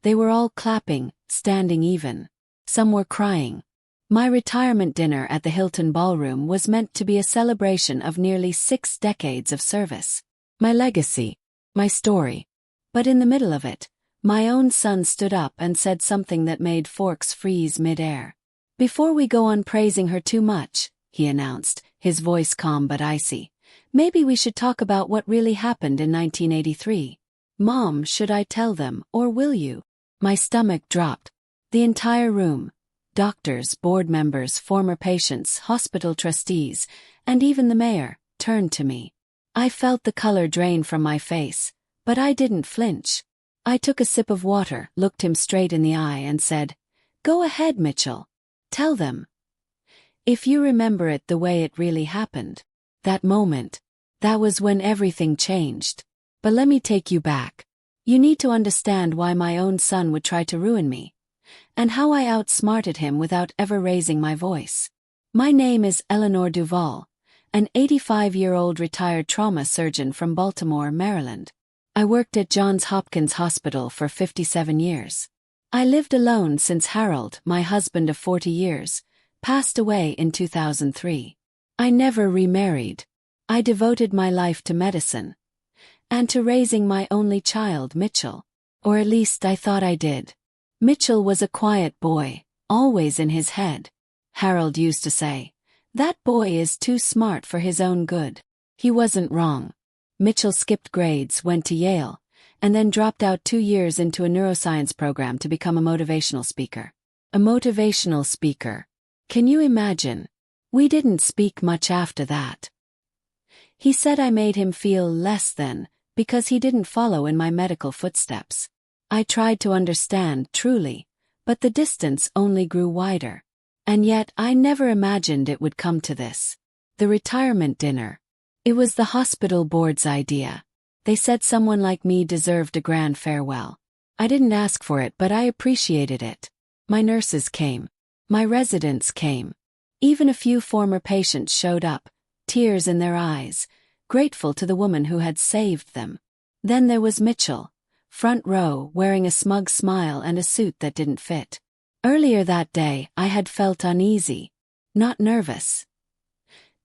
They were all clapping, standing even. Some were crying. My retirement dinner at the Hilton Ballroom was meant to be a celebration of nearly 6 decades of service. My legacy. My story. But in the middle of it, my own son stood up and said something that made Forks freeze mid-air. "Before we go on praising her too much," he announced, his voice calm but icy, "maybe we should talk about what really happened in 1983. Mom, should I tell them, or will you?" My stomach dropped. The entire room, doctors, board members, former patients, hospital trustees, and even the mayor, turned to me. I felt the color drain from my face, but I didn't flinch. I took a sip of water, looked him straight in the eye and said, "Go ahead, Mitchell. Tell them. If you remember it the way it really happened." That moment, that was when everything changed. But let me take you back. You need to understand why my own son would try to ruin me, and how I outsmarted him without ever raising my voice. My name is Eleanor Duval, an 85-year-old retired trauma surgeon from Baltimore, Maryland. I worked at Johns Hopkins Hospital for 57 years. I lived alone since Harold, my husband of 40 years, passed away in 2003. I never remarried. I devoted my life to medicine and to raising my only child, Mitchell. Or at least I thought I did. Mitchell was a quiet boy, always in his head. Harold used to say, "That boy is too smart for his own good." He wasn't wrong. Mitchell skipped grades, went to Yale, and then dropped out 2 years into a neuroscience program to become a motivational speaker. A motivational speaker. Can you imagine? We didn't speak much after that. He said I made him feel less than, because he didn't follow in my medical footsteps. I tried to understand, truly, but the distance only grew wider. And yet I never imagined it would come to this. The retirement dinner. It was the hospital board's idea. They said someone like me deserved a grand farewell. I didn't ask for it, but I appreciated it. My nurses came. My residents came. Even a few former patients showed up, tears in their eyes, grateful to the woman who had saved them. Then there was Mitchell, front row, wearing a smug smile and a suit that didn't fit. Earlier that day, I had felt uneasy, not nervous.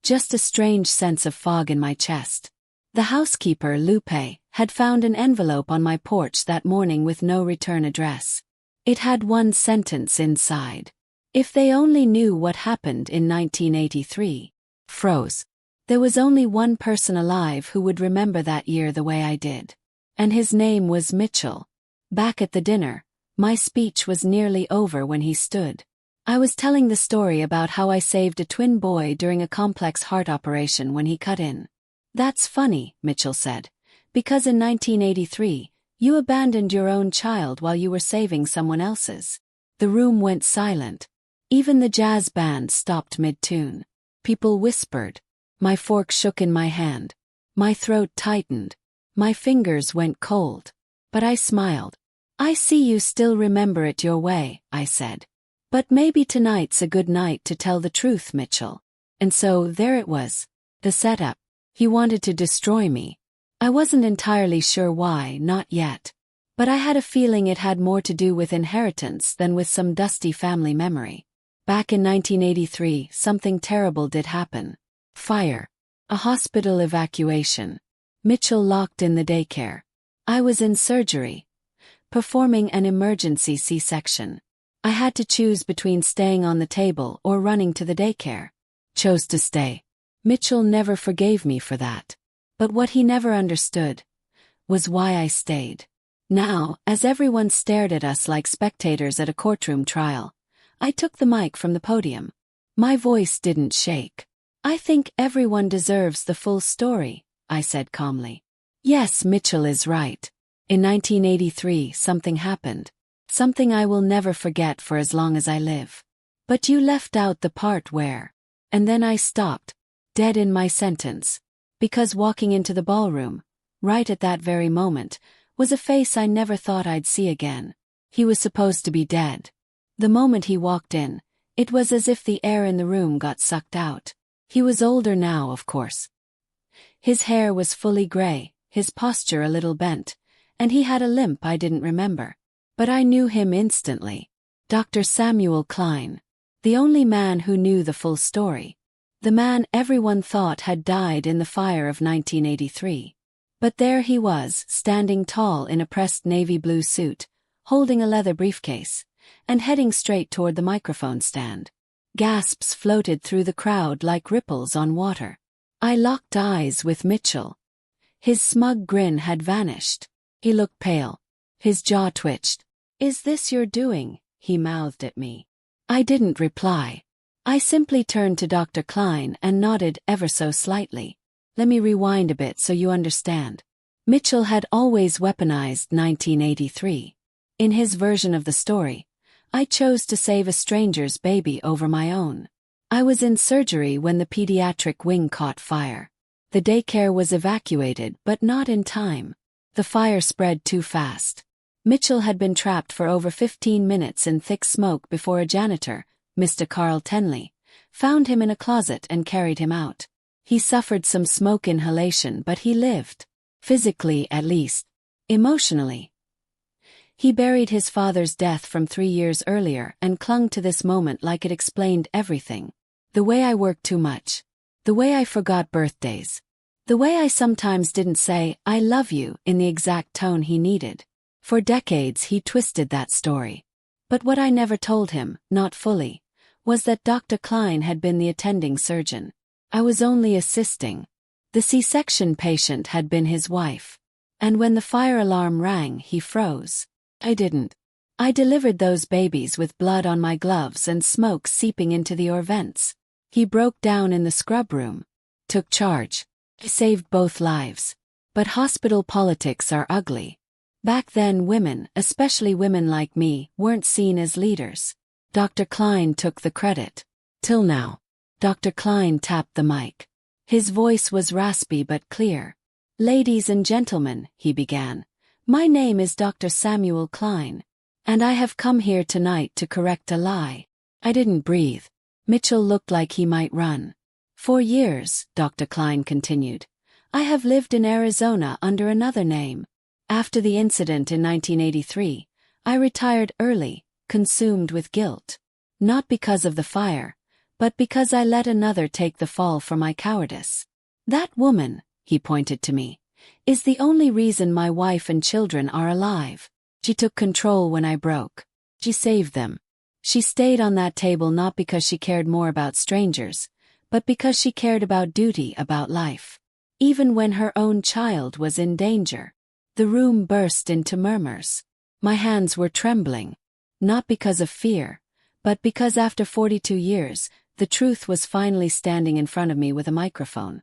Just a strange sense of fog in my chest. The housekeeper, Lupe, had found an envelope on my porch that morning with no return address. It had one sentence inside. "If they only knew what happened in 1983. Froze. There was only one person alive who would remember that year the way I did. And his name was Mitchell. Back at the dinner, my speech was nearly over when he stood. I was telling the story about how I saved a twin boy during a complex heart operation when he cut in. "That's funny," Mitchell said, "because in 1983, you abandoned your own child while you were saving someone else's." The room went silent. Even the jazz band stopped mid-tune. People whispered. My fork shook in my hand. My throat tightened. My fingers went cold. But I smiled. "I see you still remember it your way," I said. "But maybe tonight's a good night to tell the truth, Mitchell." And so there it was. The setup. He wanted to destroy me. I wasn't entirely sure why, not yet. But I had a feeling it had more to do with inheritance than with some dusty family memory. Back in 1983, something terrible did happen. Fire. A hospital evacuation. Mitchell locked in the daycare. I was in surgery, performing an emergency C-section. I had to choose between staying on the table or running to the daycare. Chose to stay. Mitchell never forgave me for that. But what he never understood was why I stayed. Now, as everyone stared at us like spectators at a courtroom trial, I took the mic from the podium. My voice didn't shake. "I think everyone deserves the full story," I said calmly. "Yes, Mitchell is right. In 1983, something happened. Something I will never forget for as long as I live. But you left out the part where..." And then I stopped, dead in my sentence. Because walking into the ballroom, right at that very moment, was a face I never thought I'd see again. He was supposed to be dead. The moment he walked in, it was as if the air in the room got sucked out. He was older now, of course. His hair was fully gray, his posture a little bent, and he had a limp I didn't remember. But I knew him instantly. Dr. Samuel Klein. The only man who knew the full story. The man everyone thought had died in the fire of 1983. But there he was, standing tall in a pressed navy blue suit, holding a leather briefcase, and heading straight toward the microphone stand. Gasps floated through the crowd like ripples on water. I locked eyes with Mitchell. His smug grin had vanished. He looked pale. His jaw twitched. "Is this your doing?" he mouthed at me. I didn't reply. I simply turned to Dr. Klein and nodded ever so slightly. Let me rewind a bit so you understand. Mitchell had always weaponized 1983. In his version of the story, I chose to save a stranger's baby over my own. I was in surgery when the pediatric wing caught fire. The daycare was evacuated, but not in time. The fire spread too fast. Mitchell had been trapped for over 15 minutes in thick smoke before a janitor, Mr. Carl Tenley, found him in a closet and carried him out. He suffered some smoke inhalation, but he lived. Physically, at least. Emotionally. He buried his father's death from 3 years earlier and clung to this moment like it explained everything. The way I worked too much. The way I forgot birthdays. The way I sometimes didn't say, "I love you," in the exact tone he needed. For decades he twisted that story. But what I never told him, not fully, was that Dr. Klein had been the attending surgeon. I was only assisting. The C-section patient had been his wife. And when the fire alarm rang, he froze. I didn't. I delivered those babies with blood on my gloves and smoke seeping into the vents. He broke down in the scrub room. Took charge. I saved both lives. But hospital politics are ugly. Back then women, especially women like me, weren't seen as leaders. Dr. Klein took the credit. Till now. Dr. Klein tapped the mic. His voice was raspy but clear. "Ladies and gentlemen," he began, "my name is Dr. Samuel Klein, and I have come here tonight to correct a lie." I didn't breathe. Mitchell looked like he might run. "For years," Dr. Klein continued, "I have lived in Arizona under another name. After the incident in 1983, I retired early, consumed with guilt. Not because of the fire, but because I let another take the fall for my cowardice. That woman," he pointed to me, "is the only reason my wife and children are alive. She took control when I broke. She saved them. She stayed on that table not because she cared more about strangers, but because she cared about duty, about life. Even when her own child was in danger." The room burst into murmurs. My hands were trembling. Not because of fear, but because after 42 years, the truth was finally standing in front of me with a microphone.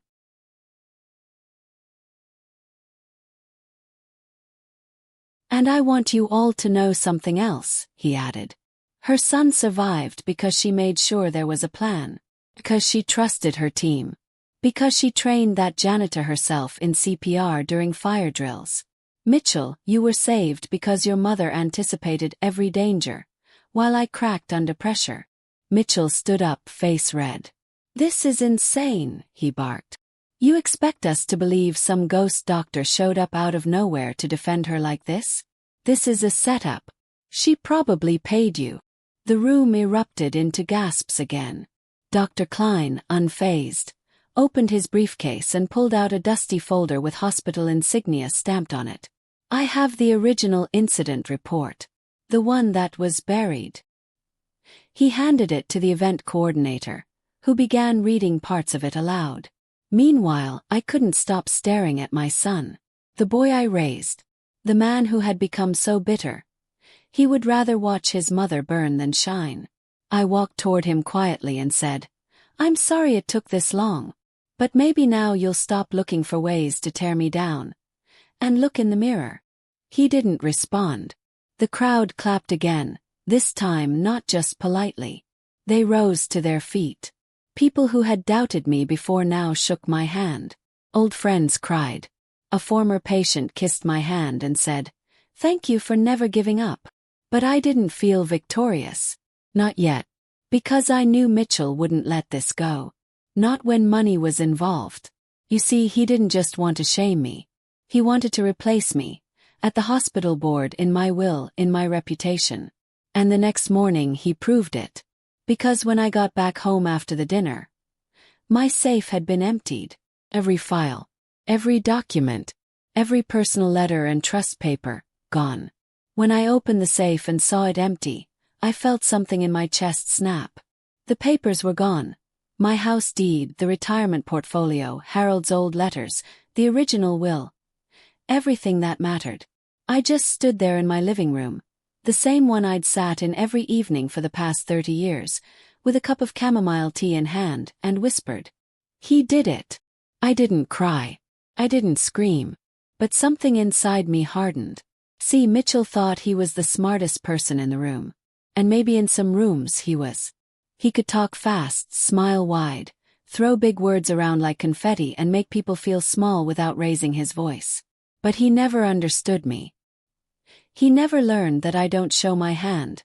"And I want you all to know something else," he added. "Her son survived because she made sure there was a plan. Because she trusted her team. Because she trained that janitor herself in CPR during fire drills. Mitchell, you were saved because your mother anticipated every danger, while I cracked under pressure." Mitchell stood up, face red. "This is insane," he barked. "You expect us to believe some ghost doctor showed up out of nowhere to defend her like this? This is a setup. She probably paid you." The room erupted into gasps again. Dr. Klein, unfazed, opened his briefcase and pulled out a dusty folder with hospital insignia stamped on it. "I have the original incident report. The one that was buried." He handed it to the event coordinator, who began reading parts of it aloud. Meanwhile, I couldn't stop staring at my son. The boy I raised. The man who had become so bitter. He would rather watch his mother burn than shine. I walked toward him quietly and said, "I'm sorry it took this long. But maybe now you'll stop looking for ways to tear me down. And look in the mirror." He didn't respond. The crowd clapped again, this time not just politely. They rose to their feet. People who had doubted me before now shook my hand. Old friends cried. A former patient kissed my hand and said, "Thank you for never giving up." But I didn't feel victorious. Not yet. Because I knew Mitchell wouldn't let this go. Not when money was involved. You see, he didn't just want to shame me. He wanted to replace me. at the hospital board, in my will, in my reputation. And the next morning he proved it. Because when I got back home after the dinner, my safe had been emptied. Every file, every document, every personal letter and trust paper, gone. When I opened the safe and saw it empty, I felt something in my chest snap. The papers were gone. My house deed, the retirement portfolio, Harold's old letters, the original will. Everything that mattered. I just stood there in my living room, the same one I'd sat in every evening for the past 30 years, with a cup of chamomile tea in hand, and whispered, "He did it." I didn't cry. I didn't scream. But something inside me hardened. See, Mitchell thought he was the smartest person in the room. And maybe in some rooms he was. He could talk fast, smile wide, throw big words around like confetti and make people feel small without raising his voice. But he never understood me. He never learned that I don't show my hand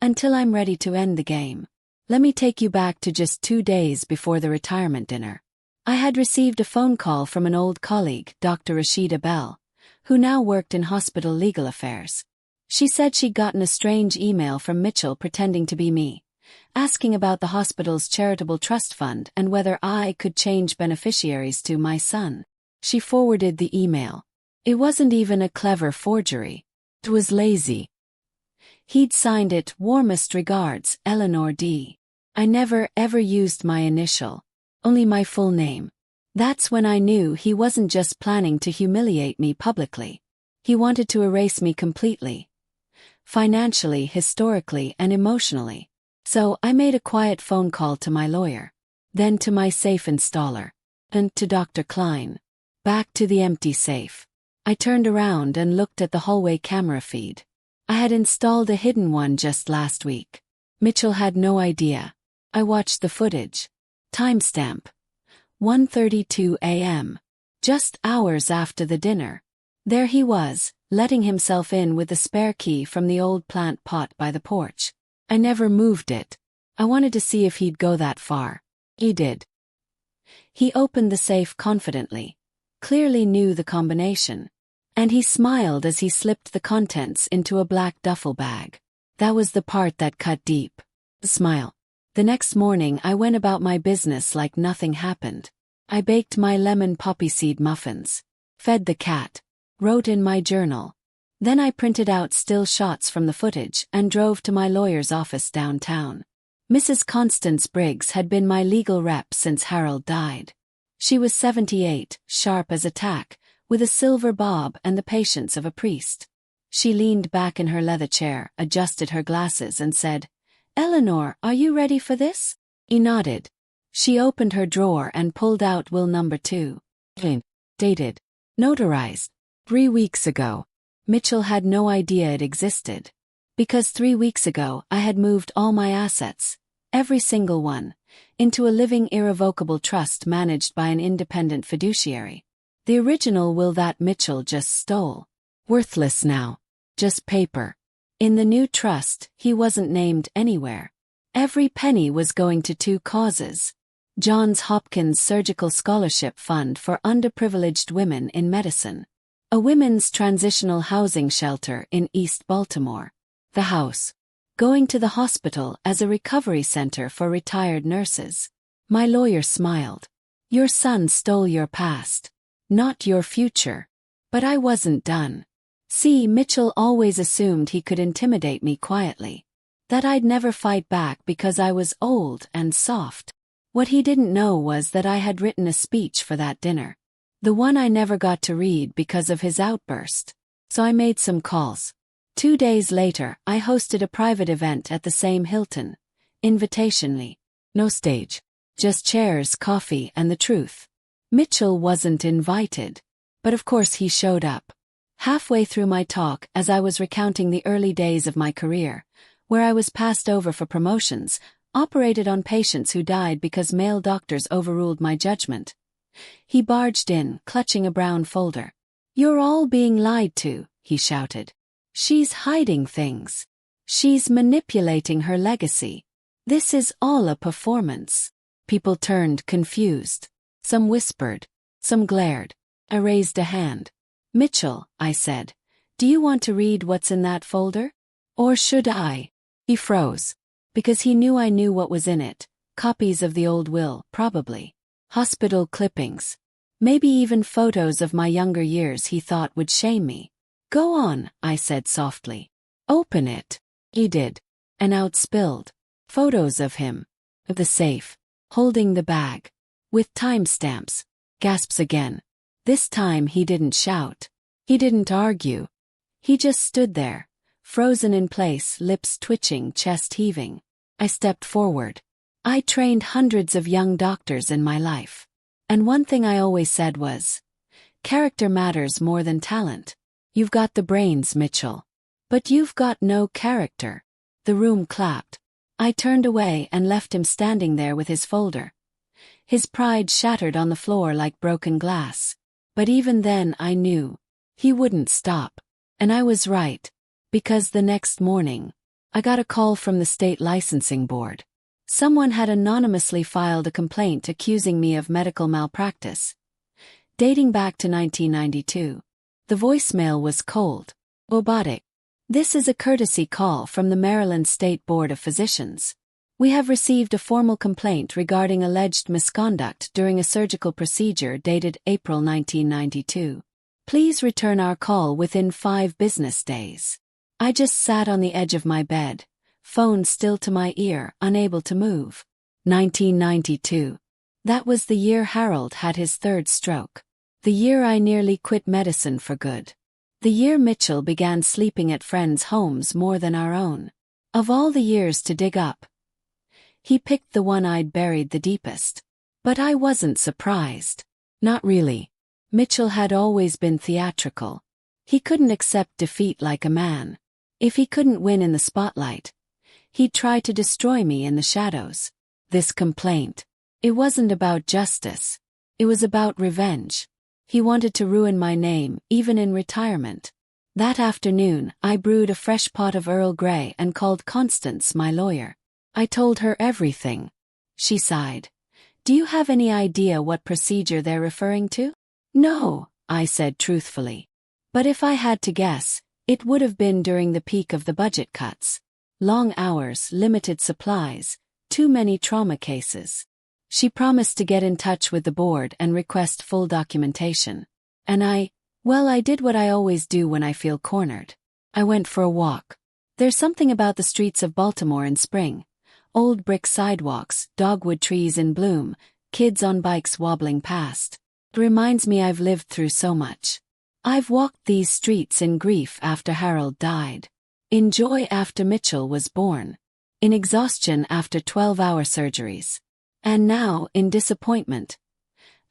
until I'm ready to end the game. Let me take you back to just 2 days before the retirement dinner. I had received a phone call from an old colleague, Dr. Rashida Bell, who now worked in hospital legal affairs. She said she'd gotten a strange email from Mitchell pretending to be me, asking about the hospital's charitable trust fund and whether I could change beneficiaries to my son. She forwarded the email. It wasn't even a clever forgery. It was lazy. He'd signed it, "Warmest regards, Eleanor D." I never ever used my initial, only my full name. That's when I knew he wasn't just planning to humiliate me publicly. He wanted to erase me completely. Financially, historically, and emotionally. So I made a quiet phone call to my lawyer, then to my safe installer, and to Dr. Klein. Back to the empty safe. I turned around and looked at the hallway camera feed. I had installed a hidden one just last week. Mitchell had no idea. I watched the footage. Timestamp: 1:32 a.m. Just hours after the dinner. There he was, letting himself in with the spare key from the old plant pot by the porch. I never moved it. I wanted to see if he'd go that far. He did. He opened the safe confidently, clearly knew the combination. And he smiled as he slipped the contents into a black duffel bag. That was the part that cut deep. The smile. The next morning I went about my business like nothing happened. I baked my lemon poppy seed muffins, fed the cat, wrote in my journal. Then I printed out still shots from the footage and drove to my lawyer's office downtown. Mrs. Constance Briggs had been my legal rep since Harold died. She was 78, sharp as a tack, with a silver bob and the patience of a priest. She leaned back in her leather chair, adjusted her glasses and said, "Eleanor, are you ready for this?" He nodded. She opened her drawer and pulled out will number 2. Dated. Notarized. 3 weeks ago. Mitchell had no idea it existed. Because 3 weeks ago I had moved all my assets, every single one, into a living irrevocable trust managed by an independent fiduciary. The original will that Mitchell just stole. Worthless now. Just paper. In the new trust, he wasn't named anywhere. Every penny was going to 2 causes. Johns Hopkins Surgical Scholarship Fund for Underprivileged Women in Medicine. A women's transitional housing shelter in East Baltimore. The house. Going to the hospital as a recovery center for retired nurses. My lawyer smiled. Your son stole your past. Not your future. But I wasn't done. See, Mitchell always assumed he could intimidate me quietly. That I'd never fight back because I was old and soft. What he didn't know was that I had written a speech for that dinner. The one I never got to read because of his outburst. So I made some calls. 2 days later, I hosted a private event at the same Hilton. Invitationally. No stage. Just chairs, coffee, and the truth. Mitchell wasn't invited. But of course he showed up. Halfway through my talk, as I was recounting the early days of my career, where I was passed over for promotions, operated on patients who died because male doctors overruled my judgment, he barged in, clutching a brown folder. "You're all being lied to," he shouted. "She's hiding things. She's manipulating her legacy. This is all a performance." People turned, confused. Some whispered. Some glared. I raised a hand. "Mitchell," I said, Do you want to read what's in that folder? Or should I? He froze. Because he knew I knew what was in it. Copies of the old will, probably. Hospital clippings. Maybe even photos of my younger years he thought would shame me. Go on, I said softly. Open it. He did. And out spilled. Photos of him. Of the safe. Holding the bag. With timestamps. Gasps again. This time he didn't shout. He didn't argue. He just stood there. Frozen in place, lips twitching, chest heaving. I stepped forward. I trained hundreds of young doctors in my life. And one thing I always said was, character matters more than talent. You've got the brains, Mitchell. But you've got no character. The room clapped. I turned away and left him standing there with his folder. His pride shattered on the floor like broken glass. But even then I knew. He wouldn't stop. And I was right. Because the next morning, I got a call from the state licensing board. Someone had anonymously filed a complaint accusing me of medical malpractice. Dating back to 1992. The voicemail was cold. Robotic. This is a courtesy call from the Maryland State Board of Physicians. We have received a formal complaint regarding alleged misconduct during a surgical procedure dated April 1992. Please return our call within 5 business days. I just sat on the edge of my bed, phone still to my ear, unable to move. 1992. That was the year Harold had his 3rd stroke. The year I nearly quit medicine for good. The year Mitchell began sleeping at friends' homes more than our own. Of all the years to dig up, he picked the one I'd buried the deepest. But I wasn't surprised. Not really. Mitchell had always been theatrical. He couldn't accept defeat like a man. If he couldn't win in the spotlight, he'd try to destroy me in the shadows. This complaint. It wasn't about justice. It was about revenge. He wanted to ruin my name, even in retirement. That afternoon, I brewed a fresh pot of Earl Grey and called Constance my lawyer. I told her everything. She sighed. Do you have any idea what procedure they're referring to? No, I said truthfully. But if I had to guess, it would have been during the peak of the budget cuts. Long hours, limited supplies, too many trauma cases. She promised to get in touch with the board and request full documentation. And I did what I always do when I feel cornered. I went for a walk. There's something about the streets of Baltimore in spring. Old brick sidewalks, dogwood trees in bloom, kids on bikes wobbling past. It reminds me I've lived through so much. I've walked these streets in grief after Harold died. In joy after Mitchell was born. In exhaustion after 12-hour surgeries. And now, in disappointment,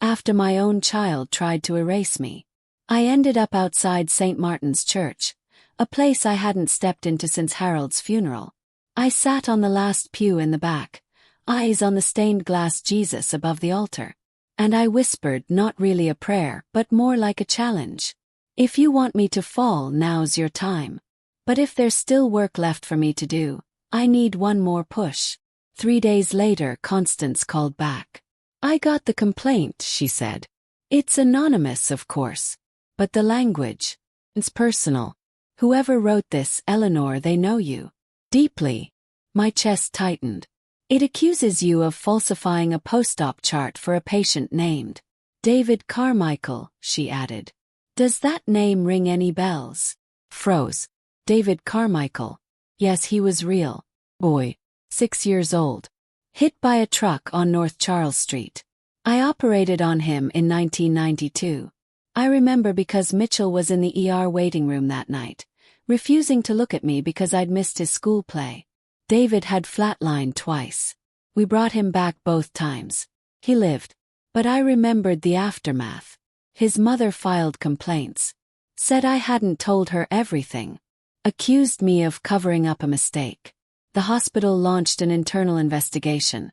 after my own child tried to erase me. I ended up outside St. Martin's Church, a place I hadn't stepped into since Harold's funeral. I sat on the last pew in the back, eyes on the stained glass Jesus above the altar. And I whispered not really a prayer but more like a challenge. If you want me to fall, now's your time. But if there's still work left for me to do, I need one more push. 3 days later, Constance called back. I got the complaint, she said. It's anonymous, of course. But the language. It's personal. Whoever wrote this, Eleanor, they know you. Deeply. My chest tightened. It accuses you of falsifying a post-op chart for a patient named David Carmichael, she added. Does that name ring any bells? Froze. David Carmichael. Yes, he was real. Boy. 6 years old. Hit by a truck on North Charles Street. I operated on him in 1992. I remember because Mitchell was in the ER waiting room that night, refusing to look at me because I'd missed his school play. David had flatlined twice. We brought him back both times. He lived. But I remembered the aftermath. His mother filed complaints. Said I hadn't told her everything. Accused me of covering up a mistake. The hospital launched an internal investigation.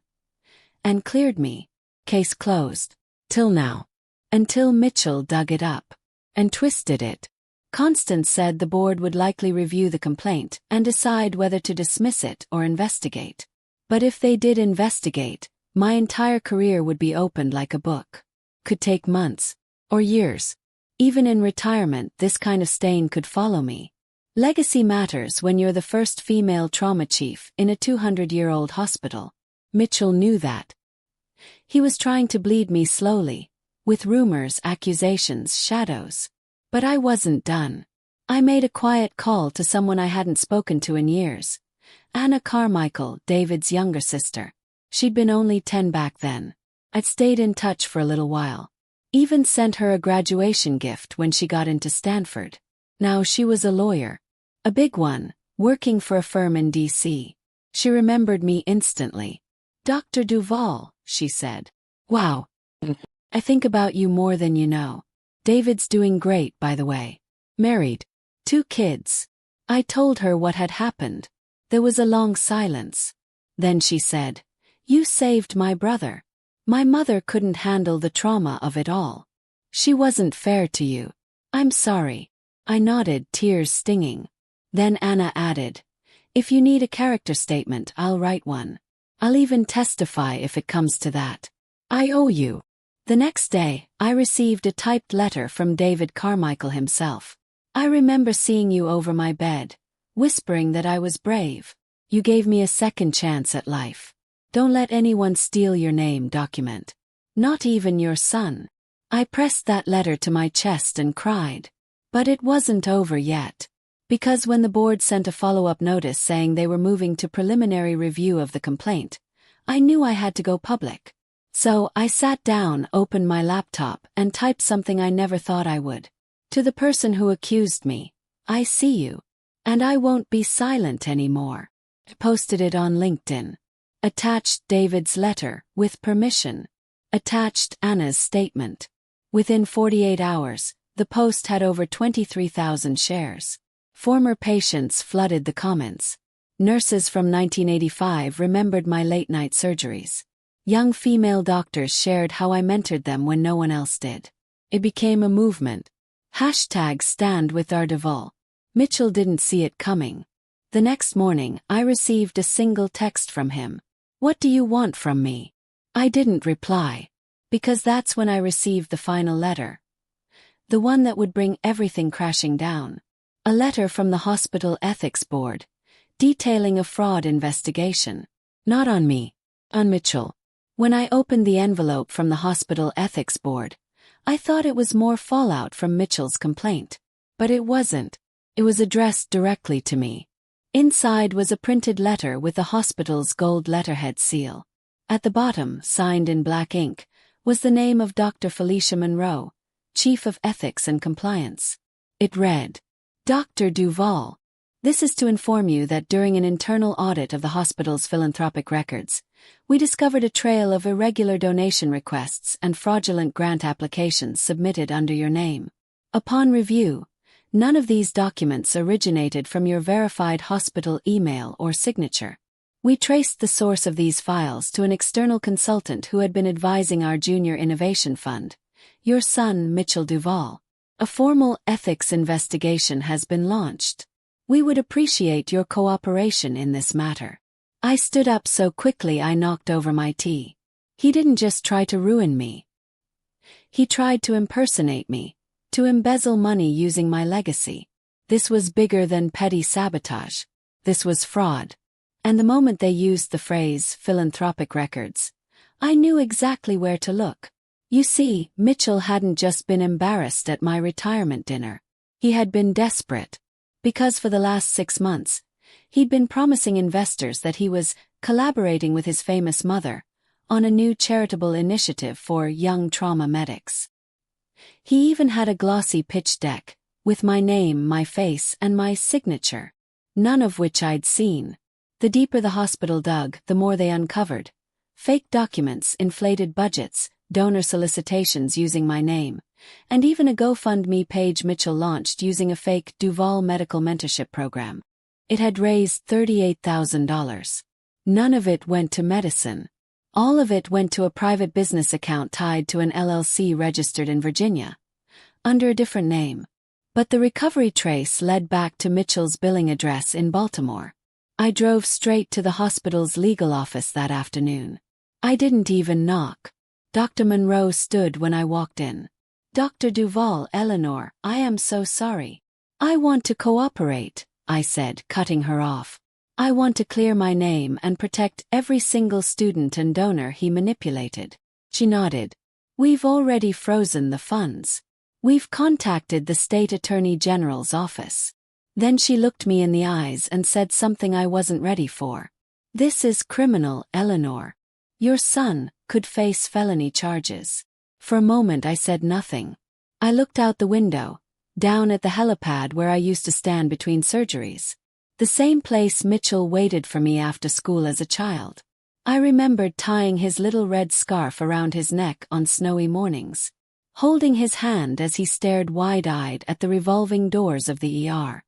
And cleared me. Case closed. Till now. Until Mitchell dug it up. And twisted it. Constance said the board would likely review the complaint and decide whether to dismiss it or investigate. But if they did investigate, my entire career would be opened like a book. Could take months. Or years. Even in retirement, this kind of stain could follow me. Legacy matters when you're the first female trauma chief in a 200-year-old hospital. Mitchell knew that. He was trying to bleed me slowly, with rumors, accusations, shadows. But I wasn't done. I made a quiet call to someone I hadn't spoken to in years. Anna Carmichael, David's younger sister. She'd been only 10 back then. I'd stayed in touch for a little while. Even sent her a graduation gift when she got into Stanford. Now she was a lawyer. A big one, working for a firm in D.C. She remembered me instantly. "Dr. Duvall," she said. "Wow. I think about you more than you know. David's doing great, by the way. Married. 2 kids." I told her what had happened. There was a long silence. Then she said, "You saved my brother. My mother couldn't handle the trauma of it all. She wasn't fair to you. I'm sorry." I nodded, tears stinging. Then Anna added, "If you need a character statement, I'll write one. I'll even testify if it comes to that. I owe you." The next day, I received a typed letter from David Carmichael himself. "I remember seeing you over my bed, whispering that I was brave. You gave me a second chance at life. Don't let anyone steal your name document. Not even your son." I pressed that letter to my chest and cried. But it wasn't over yet. Because when the board sent a follow-up notice saying they were moving to preliminary review of the complaint, I knew I had to go public. So I sat down, opened my laptop, and typed something I never thought I would. "To the person who accused me, I see you. And I won't be silent anymore." I posted it on LinkedIn. Attached David's letter, with permission. Attached Anna's statement. Within 48 hours, the post had over 23,000 shares. Former patients flooded the comments. Nurses from 1985 remembered my late-night surgeries. Young female doctors shared how I mentored them when no one else did. It became a movement. #StandWithRDuvall. Mitchell didn't see it coming. The next morning, I received a single text from him. "What do you want from me?" I didn't reply. Because that's when I received the final letter. The one that would bring everything crashing down. A letter from the hospital ethics board, detailing a fraud investigation. Not on me. On Mitchell. When I opened the envelope from the hospital ethics board, I thought it was more fallout from Mitchell's complaint. But it wasn't. It was addressed directly to me. Inside was a printed letter with the hospital's gold letterhead seal. At the bottom, signed in black ink, was the name of Dr. Felicia Monroe, Chief of Ethics and Compliance. It read, "Dr. Duvall, this is to inform you that during an internal audit of the hospital's philanthropic records, we discovered a trail of irregular donation requests and fraudulent grant applications submitted under your name. Upon review, none of these documents originated from your verified hospital email or signature. We traced the source of these files to an external consultant who had been advising our junior innovation fund, your son Mitchell Duvall. A formal ethics investigation has been launched. We would appreciate your cooperation in this matter." I stood up so quickly I knocked over my tea. He didn't just try to ruin me. He tried to impersonate me, to embezzle money using my legacy. This was bigger than petty sabotage. This was fraud. And the moment they used the phrase philanthropic records, I knew exactly where to look. You see, Mitchell hadn't just been embarrassed at my retirement dinner. He had been desperate. Because for the last 6 months, he'd been promising investors that he was collaborating with his famous mother on a new charitable initiative for young trauma medics. He even had a glossy pitch deck, with my name, my face, and my signature, none of which I'd seen. The deeper the hospital dug, the more they uncovered. Fake documents, inflated budgets, donor solicitations using my name, and even a GoFundMe page Mitchell launched using a fake Duvall medical mentorship program. It had raised $38,000. None of it went to medicine. All of it went to a private business account tied to an LLC registered in Virginia, under a different name. But the recovery trace led back to Mitchell's billing address in Baltimore. I drove straight to the hospital's legal office that afternoon. I didn't even knock. Dr. Monroe stood when I walked in. Dr. Duval, Eleanor, I am so sorry. I want to cooperate, I said, cutting her off. I want to clear my name and protect every single student and donor he manipulated. She nodded. We've already frozen the funds. We've contacted the State Attorney General's office. Then she looked me in the eyes and said something I wasn't ready for. This is criminal, Eleanor. Your son could face felony charges. For a moment I said nothing. I looked out the window, down at the helipad where I used to stand between surgeries. The same place Mitchell waited for me after school as a child. I remembered tying his little red scarf around his neck on snowy mornings, holding his hand as he stared wide-eyed at the revolving doors of the ER.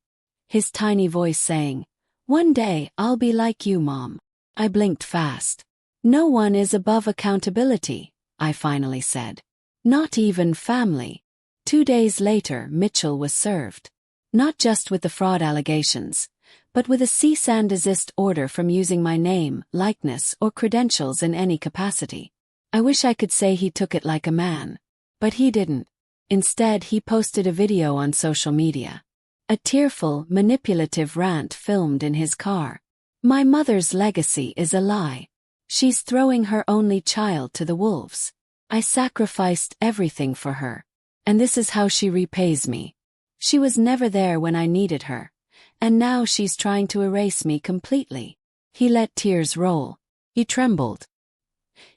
His tiny voice saying, "One day I'll be like you, Mom." I blinked fast. No one is above accountability, I finally said. Not even family. 2 days later, Mitchell was served. Not just with the fraud allegations, but with a cease and desist order from using my name, likeness, or credentials in any capacity. I wish I could say he took it like a man. But he didn't. Instead, he posted a video on social media. A tearful, manipulative rant filmed in his car. My mother's legacy is a lie. She's throwing her only child to the wolves. I sacrificed everything for her. And this is how she repays me. She was never there when I needed her. And now she's trying to erase me completely. He let tears roll. He trembled.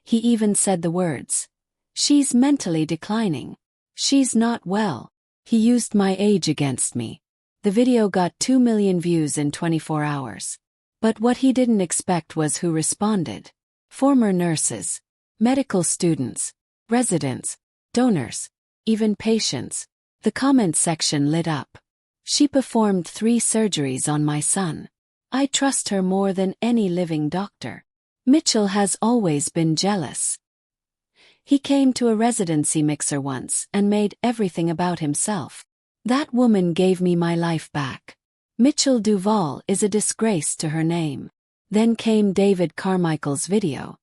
He even said the words. She's mentally declining. She's not well. He used my age against me. The video got 2 million views in 24 hours. But what he didn't expect was who responded. Former nurses, medical students, residents, donors, even patients. The comment section lit up. She performed 3 surgeries on my son. I trust her more than any living doctor. Mitchell has always been jealous. He came to a residency mixer once and made everything about himself. That woman gave me my life back. Mitchell Duval is a disgrace to her name. Then came David Carmichael's video.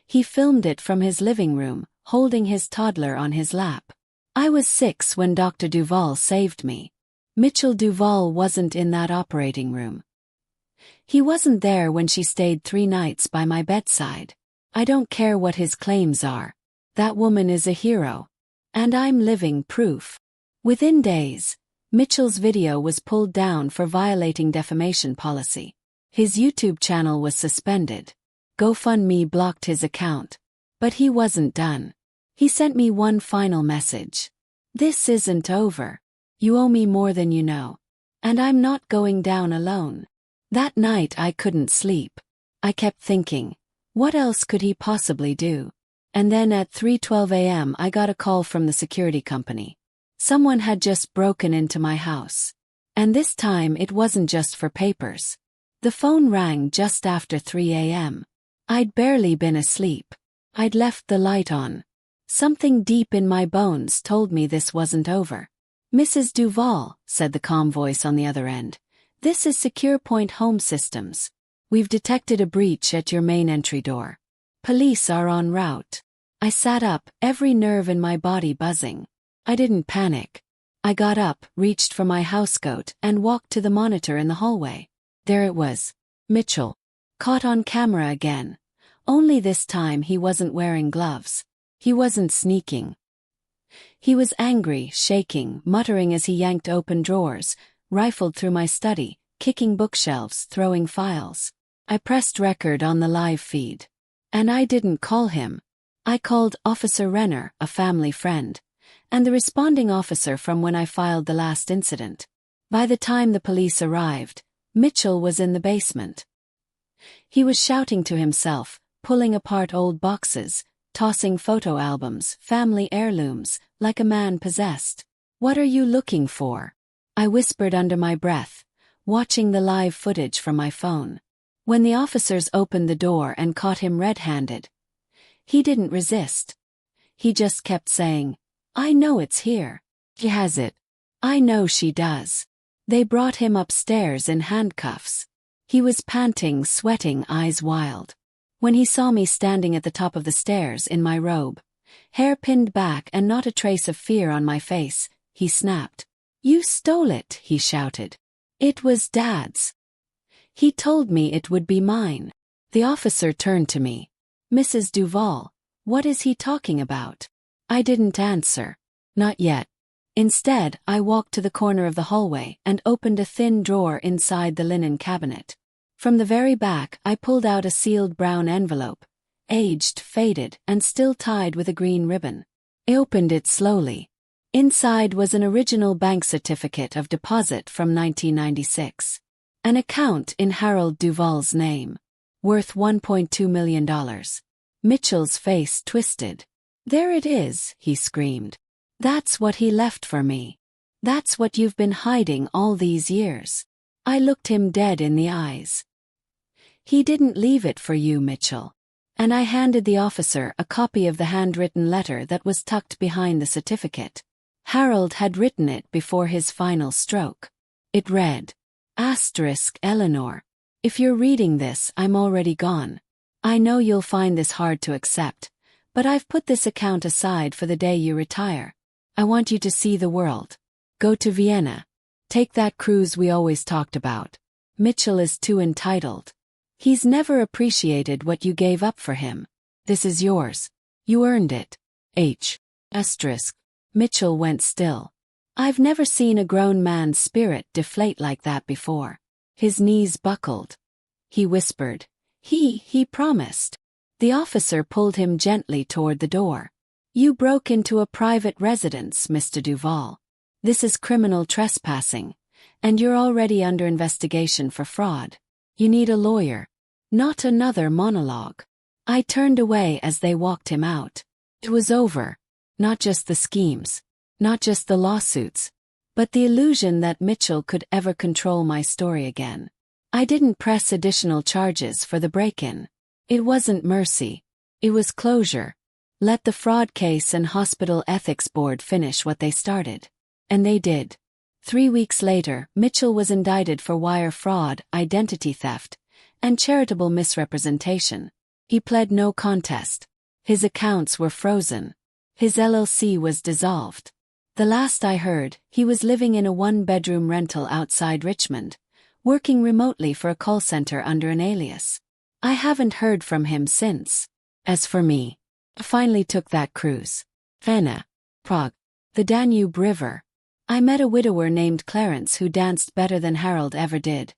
He filmed it from his living room, holding his toddler on his lap. I was 6 when Dr. Duval saved me. Mitchell Duval wasn't in that operating room. He wasn't there when she stayed 3 nights by my bedside. I don't care what his claims are. That woman is a hero. And I'm living proof. Within days, Mitchell's video was pulled down for violating defamation policy. His YouTube channel was suspended. GoFundMe blocked his account. But he wasn't done. He sent me one final message. This isn't over. You owe me more than you know. And I'm not going down alone. That night I couldn't sleep. I kept thinking, what else could he possibly do? And then at 3:12 a.m. I got a call from the security company. Someone had just broken into my house. And this time it wasn't just for papers. The phone rang just after 3 a.m. I'd barely been asleep. I'd left the light on. Something deep in my bones told me this wasn't over. Mrs. Duval, said the calm voice on the other end. This is Secure Point Home Systems. We've detected a breach at your main entry door. Police are en route. I sat up, every nerve in my body buzzing. I didn't panic. I got up, reached for my housecoat, and walked to the monitor in the hallway. There it was. Mitchell. Caught on camera again. Only this time he wasn't wearing gloves. He wasn't sneaking. He was angry, shaking, muttering as he yanked open drawers, rifled through my study, kicking bookshelves, throwing files. I pressed record on the live feed. And I didn't call him. I called Officer Renner, a family friend, and the responding officer from when I filed the last incident. By the time the police arrived, Mitchell was in the basement. He was shouting to himself, pulling apart old boxes, tossing photo albums, family heirlooms, like a man possessed. What are you looking for? I whispered under my breath, watching the live footage from my phone. When the officers opened the door and caught him red-handed, he didn't resist. He just kept saying, I know it's here. She has it. I know she does. They brought him upstairs in handcuffs. He was panting, sweating, eyes wild. When he saw me standing at the top of the stairs in my robe, hair pinned back and not a trace of fear on my face. He snapped. "You stole it," he shouted. "It was Dad's. He told me it would be mine." The officer turned to me. "Mrs. Duval, what is he talking about?" I didn't answer. Not yet. Instead, I walked to the corner of the hallway and opened a thin drawer inside the linen cabinet. From the very back, I pulled out a sealed brown envelope, aged, faded, and still tied with a green ribbon. I opened it slowly. Inside was an original bank certificate of deposit from 1996. An account in Harold Duval's name. Worth $1.2 million. Mitchell's face twisted. "There it is," he screamed. "That's what he left for me. That's what you've been hiding all these years." I looked him dead in the eyes. "He didn't leave it for you, Mitchell." And I handed the officer a copy of the handwritten letter that was tucked behind the certificate. Harold had written it before his final stroke. It read, Eleanor. If you're reading this, I'm already gone. I know you'll find this hard to accept, but I've put this account aside for the day you retire. I want you to see the world. Go to Vienna. Take that cruise we always talked about. Mitchell is too entitled. He's never appreciated what you gave up for him. This is yours. You earned it. Mitchell went still. I've never seen a grown man's spirit deflate like that before. His knees buckled. He whispered. He promised. The officer pulled him gently toward the door. "You broke into a private residence, Mr. Duval. This is criminal trespassing, and you're already under investigation for fraud. You need a lawyer." Not another monologue. I turned away as they walked him out. It was over. Not just the schemes, not just the lawsuits, but the illusion that Mitchell could ever control my story again. I didn't press additional charges for the break-in. It wasn't mercy. It was closure. Let the fraud case and hospital ethics board finish what they started. And they did. 3 weeks later, Mitchell was indicted for wire fraud, identity theft, and charitable misrepresentation. He pled no contest. His accounts were frozen. His LLC was dissolved. The last I heard, he was living in a one-bedroom rental outside Richmond, working remotely for a call center under an alias. I haven't heard from him since. As for me, I finally took that cruise. Vienna, Prague, the Danube River. I met a widower named Clarence who danced better than Harold ever did,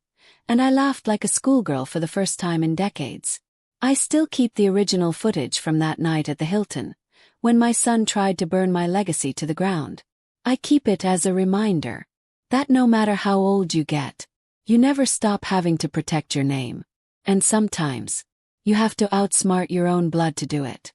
and I laughed like a schoolgirl for the first time in decades. I still keep the original footage from that night at the Hilton, when my son tried to burn my legacy to the ground. I keep it as a reminder that no matter how old you get, you never stop having to protect your name. And sometimes, you have to outsmart your own blood to do it.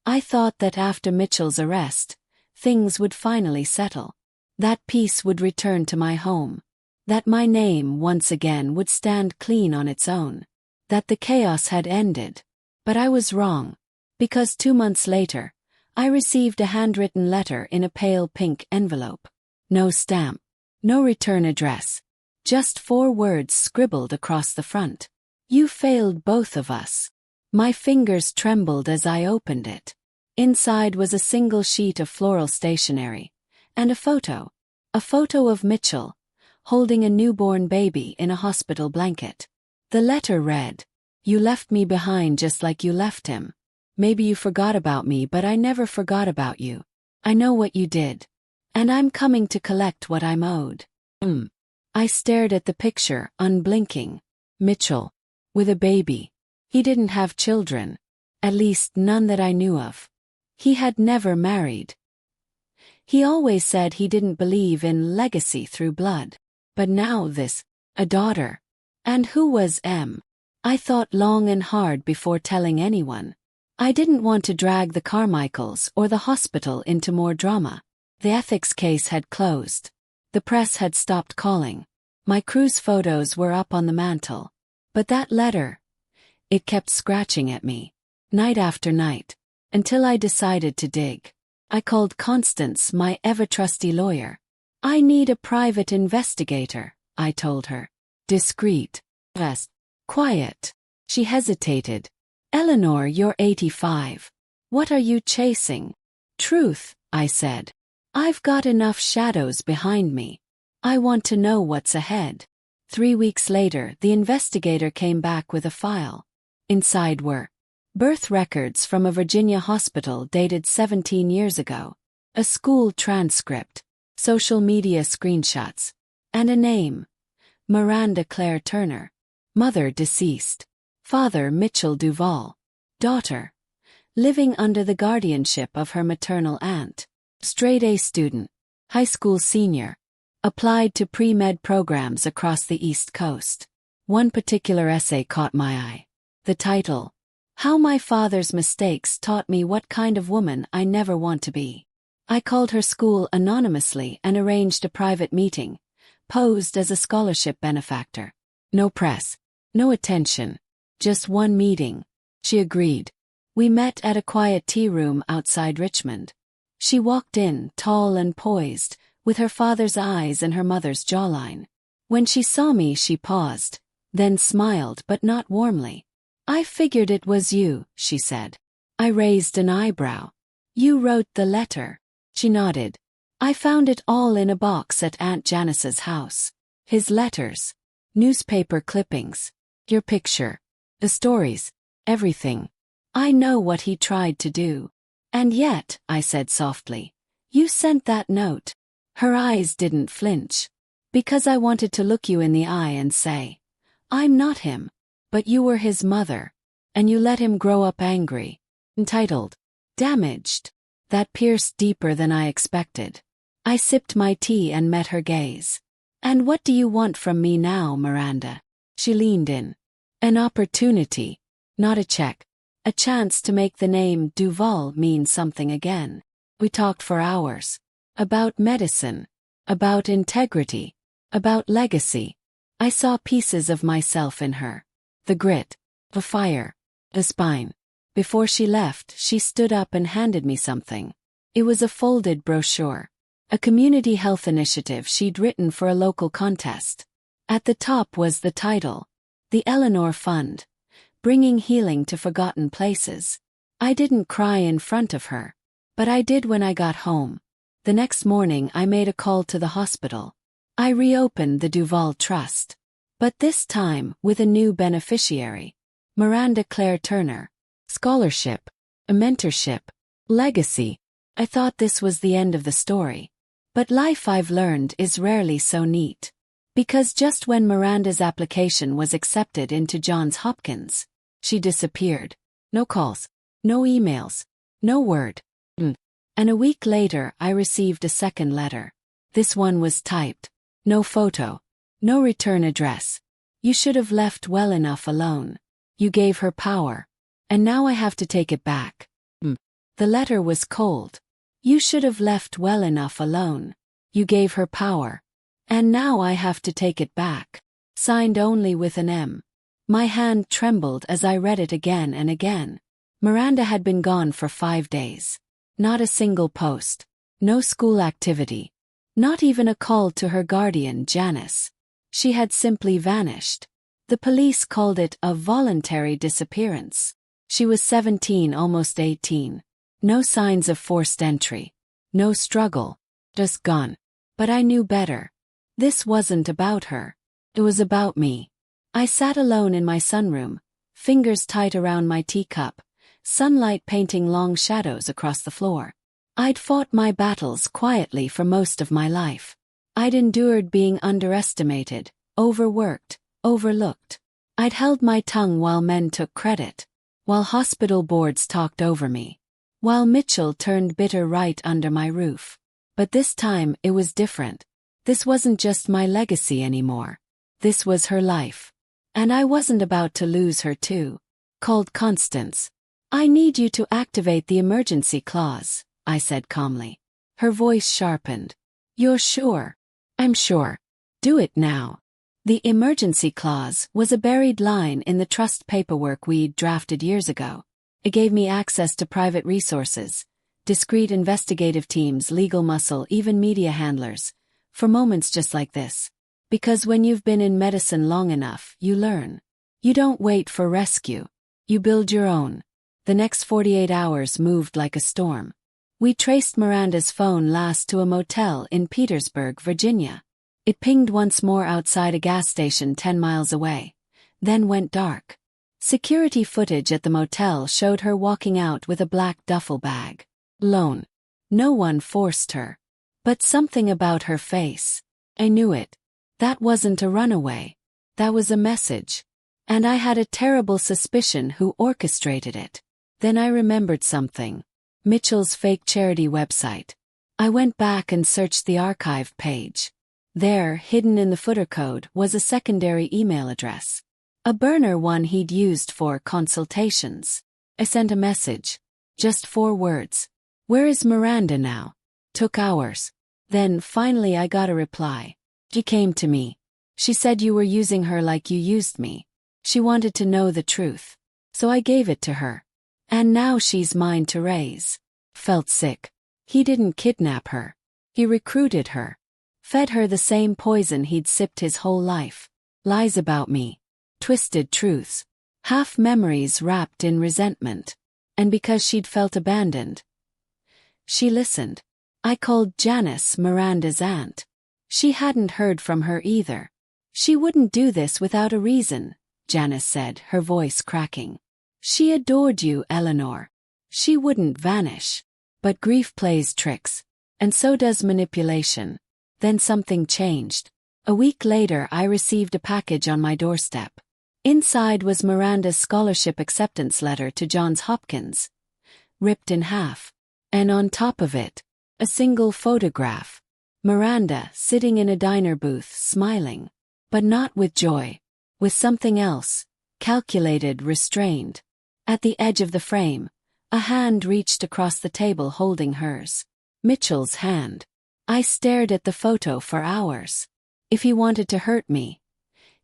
I thought that after Mitchell's arrest, things would finally settle. That peace would return to my home. That my name once again would stand clean on its own. That the chaos had ended. But I was wrong. Because 2 months later, I received a handwritten letter in a pale pink envelope. No stamp. No return address. Just 4 words scribbled across the front. "You failed both of us." My fingers trembled as I opened it. Inside was a single sheet of floral stationery. And a photo. A photo of Mitchell, holding a newborn baby in a hospital blanket. The letter read, "You left me behind just like you left him. Maybe you forgot about me, but I never forgot about you. I know what you did. And I'm coming to collect what I'm owed." I stared at the picture, unblinking. Mitchell. With a baby. He didn't have children. At least none that I knew of. He had never married. He always said he didn't believe in legacy through blood. But now this, a daughter. And who was M? I thought long and hard before telling anyone. I didn't want to drag the Carmichaels or the hospital into more drama. The ethics case had closed. The press had stopped calling. My cruise photos were up on the mantle. But that letter, it kept scratching at me, night after night, until I decided to dig. I called Constance, my ever-trusty lawyer. "I need a private investigator," I told her. Discreet. Quiet. She hesitated. Eleanor, you're 85. What are you chasing? Truth, I said. I've got enough shadows behind me. I want to know what's ahead. 3 weeks later, the investigator came back with a file. Inside were birth records from a Virginia hospital dated 17 years ago, a school transcript, social media screenshots, and a name: Miranda Claire Turner. Mother deceased. Father Mitchell Duval. Daughter living under the guardianship of her maternal aunt. Straight A student. High school senior. Applied to pre-med programs across the East Coast. One particular essay caught my eye. The title: How My Father's Mistakes Taught Me What Kind of Woman I Never Want to Be. I called her school anonymously and arranged a private meeting, posed as a scholarship benefactor. No press, no attention, just one meeting. She agreed. We met at a quiet tea room outside Richmond. She walked in, tall and poised, with her father's eyes and her mother's jawline. When she saw me, she paused, then smiled, but not warmly. I figured it was you, she said. I raised an eyebrow. You wrote the letter. She nodded. I found it all in a box at Aunt Janice's house. His letters, newspaper clippings, your picture, the stories, everything. I know what he tried to do. And yet, I said softly, you sent that note. Her eyes didn't flinch. Because I wanted to look you in the eye and say, I'm not him. But you were his mother. And you let him grow up angry. Entitled, Damaged. That pierced deeper than I expected. I sipped my tea and met her gaze. And what do you want from me now, Miranda? She leaned in. An opportunity. Not a check. A chance to make the name Duval mean something again. We talked for hours. About medicine. About integrity. About legacy. I saw pieces of myself in her. The grit. The fire. The spine. Before she left, she stood up and handed me something. It was a folded brochure. A community health initiative she'd written for a local contest. At the top was the title. The Eleanor Fund. Bringing healing to forgotten places. I didn't cry in front of her. But I did when I got home. The next morning I made a call to the hospital. I reopened the Duval Trust. But this time, with a new beneficiary. Miranda Claire Turner. Scholarship. A mentorship. Legacy. I thought this was the end of the story. But life, I've learned, is rarely so neat. Because just when Miranda's application was accepted into Johns Hopkins, she disappeared. No calls. No emails. No word. And a week later I received a second letter. This one was typed. No photo. No return address. You should have left well enough alone. You gave her power. And now I have to take it back. The letter was cold. You should have left well enough alone. You gave her power. And now I have to take it back. Signed only with an M. My hand trembled as I read it again and again. Miranda had been gone for 5 days. Not a single post. No school activity. Not even a call to her guardian, Janice. She had simply vanished. The police called it a voluntary disappearance. She was 17, almost 18. No signs of forced entry. No struggle. Just gone. But I knew better. This wasn't about her. It was about me. I sat alone in my sunroom, fingers tight around my teacup, sunlight painting long shadows across the floor. I'd fought my battles quietly for most of my life. I'd endured being underestimated, overworked, overlooked. I'd held my tongue while men took credit, while hospital boards talked over me, while Mitchell turned bitter right under my roof. But this time it was different. This wasn't just my legacy anymore. This was her life. And I wasn't about to lose her too. Called Constance. I need you to activate the emergency clause, I said calmly. Her voice sharpened. You're sure? I'm sure. Do it now. The emergency clause was a buried line in the trust paperwork we'd drafted years ago. It gave me access to private resources, discreet investigative teams, legal muscle, even media handlers, for moments just like this. Because when you've been in medicine long enough, you learn. You don't wait for rescue. You build your own. The next 48 hours moved like a storm. We traced Miranda's phone last to a motel in Petersburg, Virginia. It pinged once more outside a gas station 10 miles away, then went dark. Security footage at the motel showed her walking out with a black duffel bag. Alone. No one forced her. But something about her face. I knew it. That wasn't a runaway. That was a message. And I had a terrible suspicion who orchestrated it. Then I remembered something. Mitchell's fake charity website. I went back and searched the archive page. There, hidden in the footer code, was a secondary email address. A burner one he'd used for consultations. I sent a message. Just 4 words. Where is Miranda now? Took hours. Then, finally I got a reply. She came to me. She said you were using her like you used me. She wanted to know the truth. So I gave it to her. And now she's mine to raise. Felt sick. He didn't kidnap her. He recruited her. Fed her the same poison he'd sipped his whole life. Lies about me. Twisted truths. Half memories wrapped in resentment. And because she'd felt abandoned. She listened. I called Janice, Miranda's aunt. She hadn't heard from her either. She wouldn't do this without a reason, Janice said, her voice cracking. She adored you, Eleanor. She wouldn't vanish. But grief plays tricks. And so does manipulation. Then something changed. A week later I received a package on my doorstep. Inside was Miranda's scholarship acceptance letter to Johns Hopkins. Ripped in half. And on top of it, a single photograph. Miranda sitting in a diner booth smiling. But not with joy. With something else. Calculated, restrained. At the edge of the frame, a hand reached across the table holding hers. Mitchell's hand. I stared at the photo for hours. If he wanted to hurt me,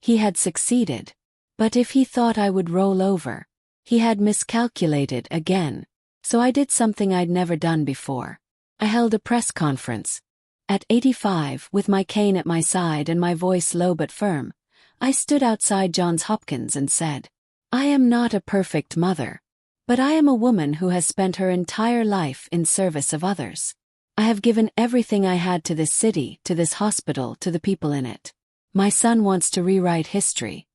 he had succeeded. But if he thought I would roll over, he had miscalculated again. So I did something I'd never done before. I held a press conference. At 85, with my cane at my side and my voice low but firm, I stood outside Johns Hopkins and said, I am not a perfect mother. But I am a woman who has spent her entire life in service of others. I have given everything I had to this city, to this hospital, to the people in it. My son wants to rewrite history.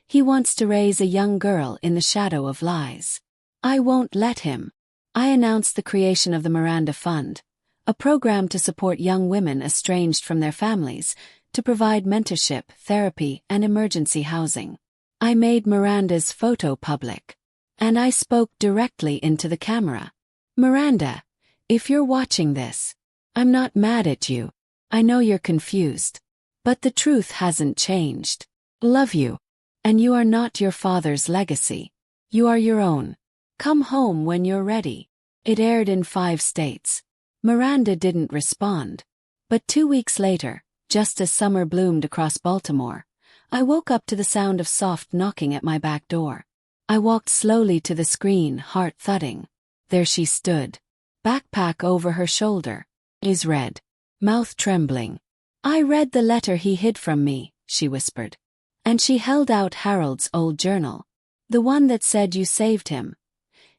He wants to raise a young girl in the shadow of lies. I won't let him. I announced the creation of the Miranda Fund, a program to support young women estranged from their families, to provide mentorship, therapy, and emergency housing. I made Miranda's photo public. And I spoke directly into the camera. Miranda, if you're watching this, I'm not mad at you. I know you're confused. But the truth hasn't changed. Love you. And you are not your father's legacy. You are your own. Come home when you're ready. It aired in 5 states. Miranda didn't respond. But 2 weeks later, just as summer bloomed across Baltimore, I woke up to the sound of soft knocking at my back door. I walked slowly to the screen, heart thudding. There she stood. Backpack over her shoulder. Eyes red. Mouth trembling. I read the letter he hid from me, she whispered. And she held out Harold's old journal. The one that said you saved him.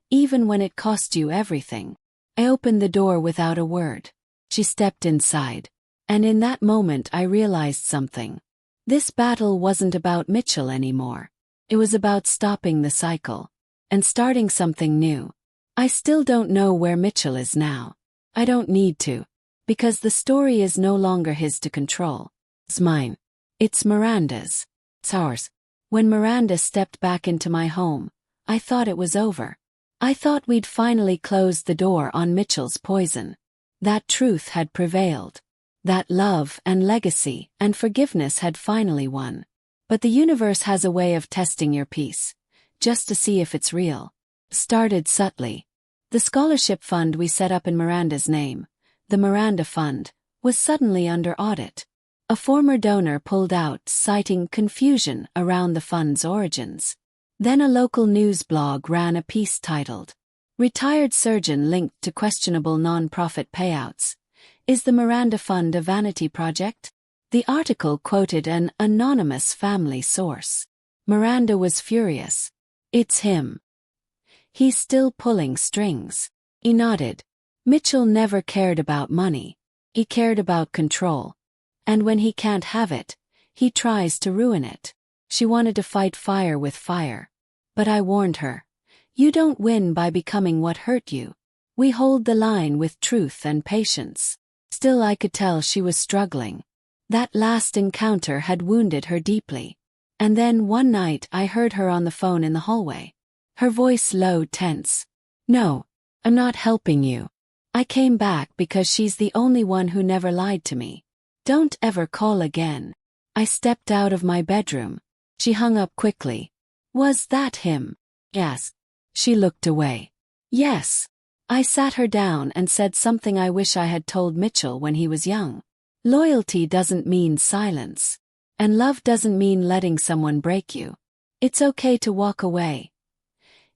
Even when it cost you everything. I opened the door without a word. She stepped inside. And in that moment I realized something. This battle wasn't about Mitchell anymore. It was about stopping the cycle. And starting something new. I still don't know where Mitchell is now. I don't need to. Because the story is no longer his to control. It's mine. It's Miranda's. It's ours. When Miranda stepped back into my home, I thought it was over. I thought we'd finally closed the door on Mitchell's poison. That truth had prevailed. That love and legacy and forgiveness had finally won. But the universe has a way of testing your peace, just to see if it's real. Started subtly. The scholarship fund we set up in Miranda's name, the Miranda Fund, was suddenly under audit. A former donor pulled out, citing confusion around the fund's origins. Then a local news blog ran a piece titled, Retired Surgeon Linked to Questionable Non-Profit Payouts. Is the Miranda Fund a vanity project? The article quoted an anonymous family source. Miranda was furious. It's him. He's still pulling strings. He nodded. Mitchell never cared about money. He cared about control. And when he can't have it, he tries to ruin it. She wanted to fight fire with fire. But I warned her. You don't win by becoming what hurt you. We hold the line with truth and patience. Still, I could tell she was struggling. That last encounter had wounded her deeply. And then one night I heard her on the phone in the hallway. Her voice low, tense. No, I'm not helping you. I came back because she's the only one who never lied to me. Don't ever call again. I stepped out of my bedroom. She hung up quickly. Was that him? Yes. She looked away. Yes. I sat her down and said something I wish I had told Mitchell when he was young. Loyalty doesn't mean silence. And love doesn't mean letting someone break you. It's okay to walk away.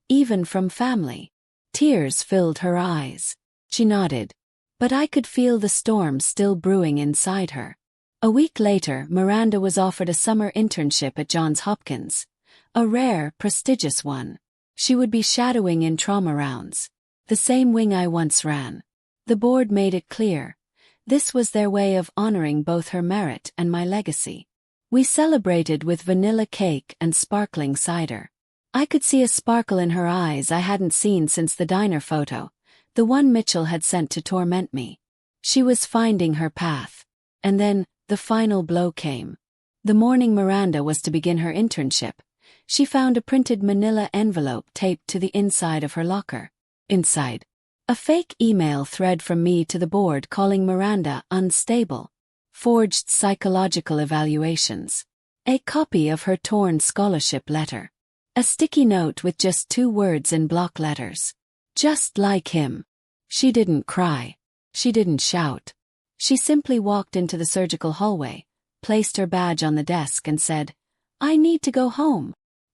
Even from family. Tears filled her eyes. She nodded. But I could feel the storm still brewing inside her. A week later, Miranda was offered a summer internship at Johns Hopkins. A rare, prestigious one. She would be shadowing in trauma rounds. The same wing I once ran. The board made it clear. This was their way of honoring both her merit and my legacy. We celebrated with vanilla cake and sparkling cider. I could see a sparkle in her eyes I hadn't seen since the diner photo, the one Mitchell had sent to torment me. She was finding her path. And then, the final blow came. The morning Miranda was to begin her internship, she found a printed manila envelope taped to the inside of her locker. Inside, a fake email thread from me to the board calling Miranda unstable. Forged psychological evaluations. A copy of her torn scholarship letter. A sticky note with just 2 words in block letters. Just like him. She didn't cry. She didn't shout. She simply walked into the surgical hallway, placed her badge on the desk and said, I need to go home.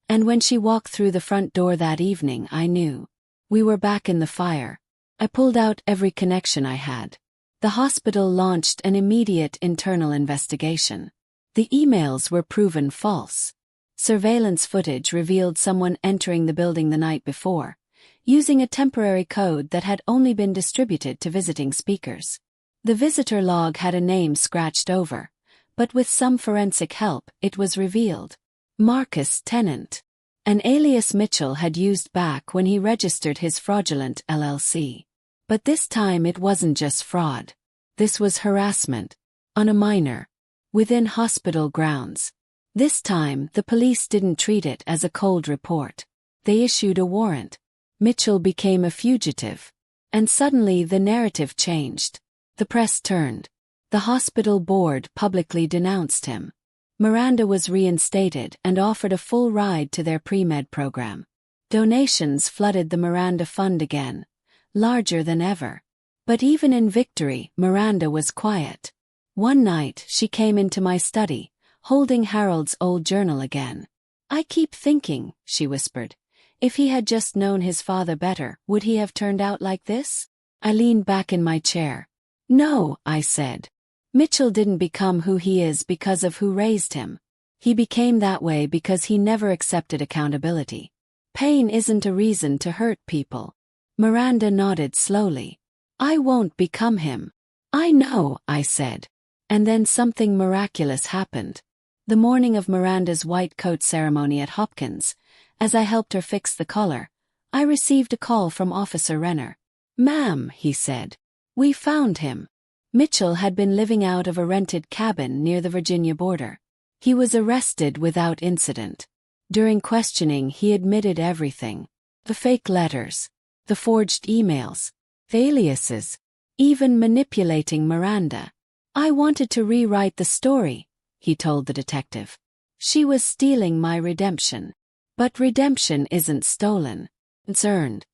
And when she walked through the front door that evening, I knew. We were back in the fire. I pulled out every connection I had. The hospital launched an immediate internal investigation. The emails were proven false. Surveillance footage revealed someone entering the building the night before, using a temporary code that had only been distributed to visiting speakers. The visitor log had a name scratched over, but with some forensic help, it was revealed. Marcus Tennant. An alias Mitchell had used back when he registered his fraudulent LLC. But this time it wasn't just fraud. This was harassment. On a minor. Within hospital grounds. This time, the police didn't treat it as a cold report. They issued a warrant. Mitchell became a fugitive. And suddenly the narrative changed. The press turned. The hospital board publicly denounced him. Miranda was reinstated and offered a full ride to their pre-med program. Donations flooded the Miranda Fund again, larger than ever. But even in victory, Miranda was quiet. One night, she came into my study, holding Harold's old journal again. I keep thinking, she whispered. If he had just known his father better, would he have turned out like this? I leaned back in my chair. No, I said. Mitchell didn't become who he is because of who raised him. He became that way because he never accepted accountability. Pain isn't a reason to hurt people. Miranda nodded slowly. I won't become him. I know, I said. And then something miraculous happened. The morning of Miranda's white coat ceremony at Hopkins, as I helped her fix the collar, I received a call from Officer Renner. Ma'am, he said. We found him. Mitchell had been living out of a rented cabin near the Virginia border. He was arrested without incident. During questioning, he admitted everything. The fake letters, the forged emails, the aliases, even manipulating Miranda. I wanted to rewrite the story, he told the detective. She was stealing my redemption. But redemption isn't stolen. It's earned.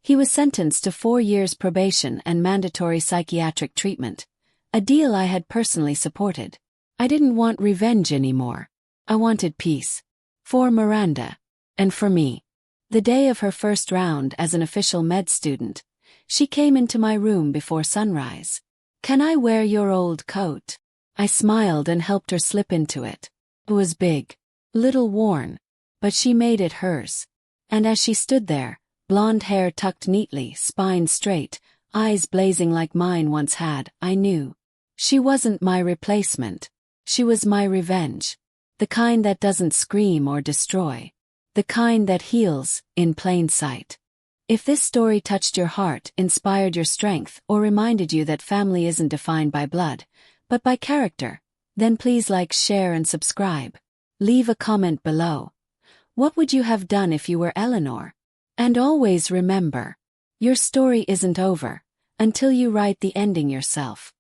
He was sentenced to 4 years probation and mandatory psychiatric treatment, a deal I had personally supported. I didn't want revenge anymore. I wanted peace. For Miranda. And for me. The day of her first round as an official med student, she came into my room before sunrise. Can I wear your old coat? I smiled and helped her slip into it. It was big. Little worn, but she made it hers. And as she stood there, blonde hair tucked neatly, spine straight, eyes blazing like mine once had, I knew. She wasn't my replacement. She was my revenge. The kind that doesn't scream or destroy. The kind that heals, in plain sight. If this story touched your heart, inspired your strength, or reminded you that family isn't defined by blood, but by character, then please like, share, and subscribe. Leave a comment below. What would you have done if you were Eleanor? And always remember, your story isn't over until you write the ending yourself.